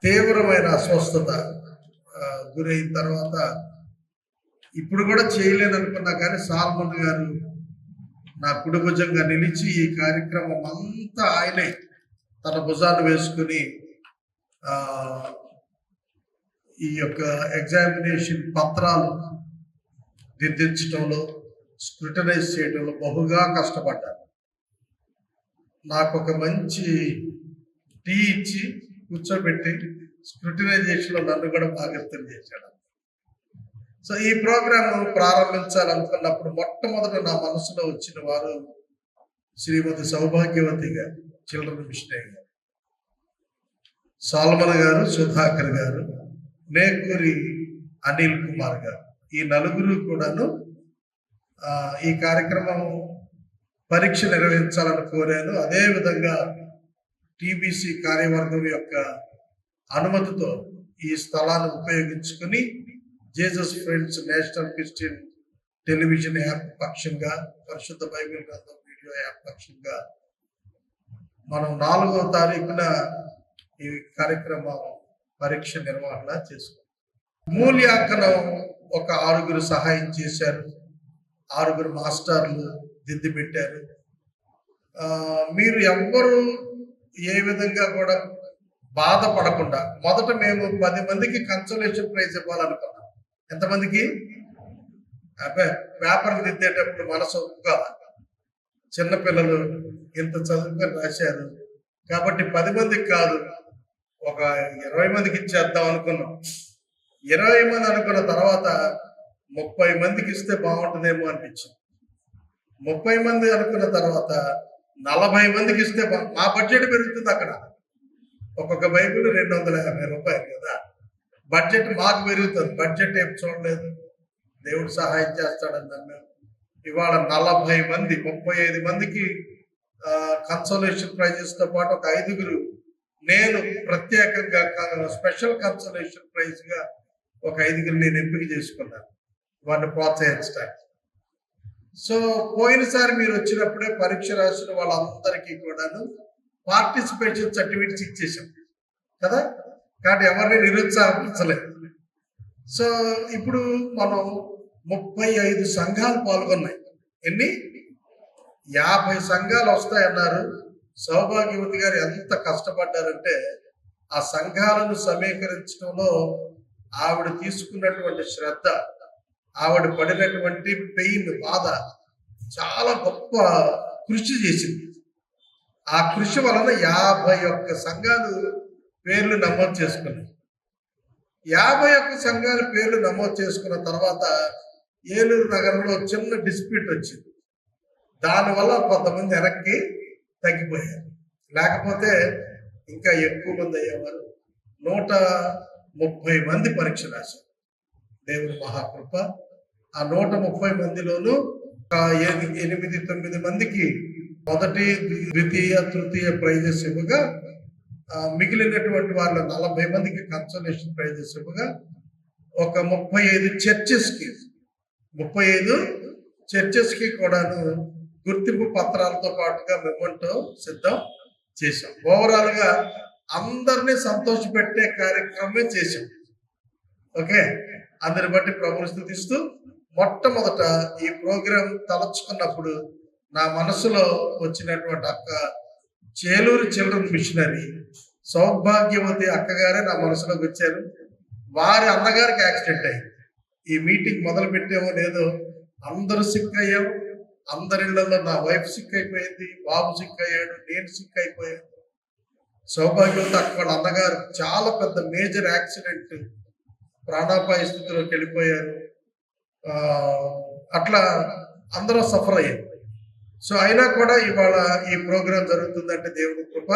తీవ్రమైన అస్వస్థత గురైన తర్వాత ఇప్పుడు కూడా చేయలేను అనుకున్నా కానీ సాల్మన్ గారు నా కుడి భుజంగా నిలిచి ఈ కార్యక్రమం అంతా ఆయనే తన భుజాన్ని వేసుకుని ఈ యొక్క ఎగ్జామినేషన్ పత్రాలు దిద్దించడంలో స్క్రూటనైజ్ చేయడంలో బహుగా కష్టపడ్డాను. నాకు ఒక మంచి టీ ఇచ్చి కూర్చోబెట్టి స్క్రూటనైజేషన్లో నన్ను కూడా భాగస్థం చేశాడు. సో ఈ ప్రోగ్రామ్ ప్రారంభించాలనుకున్నప్పుడు మొట్టమొదట నా మనసులో వచ్చిన వారు శ్రీమతి సౌభాగ్యవతి గారు, చిల్డ్రన్ మిషనరీ గారు, సాల్మన్ గారు, సుధాకర్ గారు, నేకూరి అనిల్ కుమార్ గారు. ఈ నలుగురు కూడాను ఈ కార్యక్రమం పరీక్ష నిర్వహించాలని కోరాను. అదేవిధంగా టీబీసీ కార్యవర్గం యొక్క అనుమతితో ఈ స్థలాన్ని ఉపయోగించుకుని Jesus friends national Christian television app పక్షంగా, పరిశుద్ధ బైబిల్ గ్రంథం వీడియో యాప్ పక్షంగా మనం 4వ తారీఖున ఈ కార్యక్రమం పరీక్ష నిర్వహణ చేసుకున్నాం. మూల్యాంకనం ఒక 6గురు సహాయం చేశారు, 6గురు మాస్టర్లు దిద్ది పెట్టారు. మీరు ఎవ్వరు ఏ విధంగా కూడా బాధపడకుండా మొదట మేము 10 మందికి కన్సోలేషన్ ప్రైజ్ ఇవ్వాలనుకున్నాం. ఎంతమందికి? పేపర్లు దిద్దేటప్పుడు మనసు ఒప్పుకోవాలి. చిన్నపిల్లలు ఇంత చదువుకొని రాశారు కాబట్టి 10 మందికి కాదు, ఒక 20 మందికి ఇచ్చేద్దాం అనుకున్నాం. 20 మంది అనుకున్న తర్వాత 30 మందికి ఇస్తే బాగుంటుందేమో అనిపించింది. 30 మంది అనుకున్న తర్వాత 40 మందికి ఇస్తే మా బడ్జెట్ పెరుగుతుంది. అక్కడ ఒక్కొక్క బైబిల్ 250 రూపాయలు కదా బడ్జెట్, మాకు పెరుగుతుంది. బడ్జెట్ ఏం చూడలేదు, దేవుడు సహాయం చేస్తాడని నమ్మాము. ఇవాళ 40 మంది, 35 మందికి కన్సోలేషన్ ప్రైజెస్తో పాటు ఒక 5గురు నేను ప్రత్యేకంగా స్పెషల్ కన్సోలేషన్ ప్రైజ్గా ఒక 5గురు నేను ఎంపిక చేసుకున్నాను వారిని ప్రోత్సహించడానికి. సో పోయినసారి మీరు వచ్చినప్పుడే పరీక్ష రాసిన వాళ్ళందరికీ కూడాను పార్టిసిపేషన్ సర్టిఫికేట్స్ ఇచ్చేసాం కదా, కాబట్టి ఎవరిని నిరుత్సాహపరచలేదు. సో ఇప్పుడు మనం 35 సంఘాలు పాల్గొన్నాయి. ఎన్ని? 50 సంఘాలు వస్తాయన్నారు. సౌభాగ్యవతి గారు ఎంత కష్టపడ్డారంటే ఆ సంఘాలను సమీకరించడంలో ఆవిడ తీసుకున్నటువంటి శ్రద్ధ, ఆవిడ పడినటువంటి పెయిన్, బాధ, చాలా గొప్ప కృషి చేసింది. ఆ కృషి వలన 51 సంఘాలు పేర్లు నమోదు చేసుకున్నాయి. 51 సంఘాల పేర్లు నమోదు చేసుకున్న తర్వాత ఏలూరు నగరంలో చిన్న డిస్ప్యూట్ వచ్చింది. దానివల్ల కొంతమంది వెనక్కి తగ్గిపోయారు, లేకపోతే ఇంకా ఎక్కువ మంది అయ్యేవారు. 130 మంది పరీక్ష రాశారు. దేవుని మహాకృప. ఆ 130 మందిలోనూ 8-9 మందికి మొదటి, ద్వితీయ, తృతీయ ప్రైజెస్ ఇవ్వగా మిగిలినటువంటి వాళ్ళ 40 మందికి కన్సోలేషన్ ప్రైజెస్ ఇవ్వగా ఒక 35 చర్చెస్కి కూడాను గుర్తింపు పత్రాలతో పాటుగా మెమోంటో సిద్ధం చేశాం. ఓవరాల్గా అందరినీ సంతోషపెట్టే కార్యక్రమమే చేశాం. ఓకే, అందరి బట్టి ప్రభువుని స్తుతిస్తూ మొట్టమొదట ఈ ప్రోగ్రాం తలచుకున్నప్పుడు నా మనసులో వచ్చినటువంటి అక్క చేలూరు చిల్డ్రన్ మిషనరీ సౌభాగ్యవతి అక్కగారే నా మనసులోకి వచ్చారు. వారి అన్నగారికి యాక్సిడెంట్ అయింది. ఈ మీటింగ్ మొదలు పెట్టేమో లేదో అందరూ సిక్ అయ్యాం. అందరిళ్లలో నా వైఫ్ సిక్ అయిపోయింది, బాబు సిక్ అయ్యాడు, నేను సిక్ అయిపోయాను. సౌభాగ్యవతి అక్క వాళ్ళ అన్నగారు చాలా పెద్ద మేజర్ యాక్సిడెంట్, ప్రాణాపాయ స్థితిలోకి వెళ్ళిపోయారు. అట్లా అందరూ సఫర్ అయ్యారు. సో అయినా కూడా ఇవాళ ఈ ప్రోగ్రాం జరుగుతుందంటే దేవుడి కృప.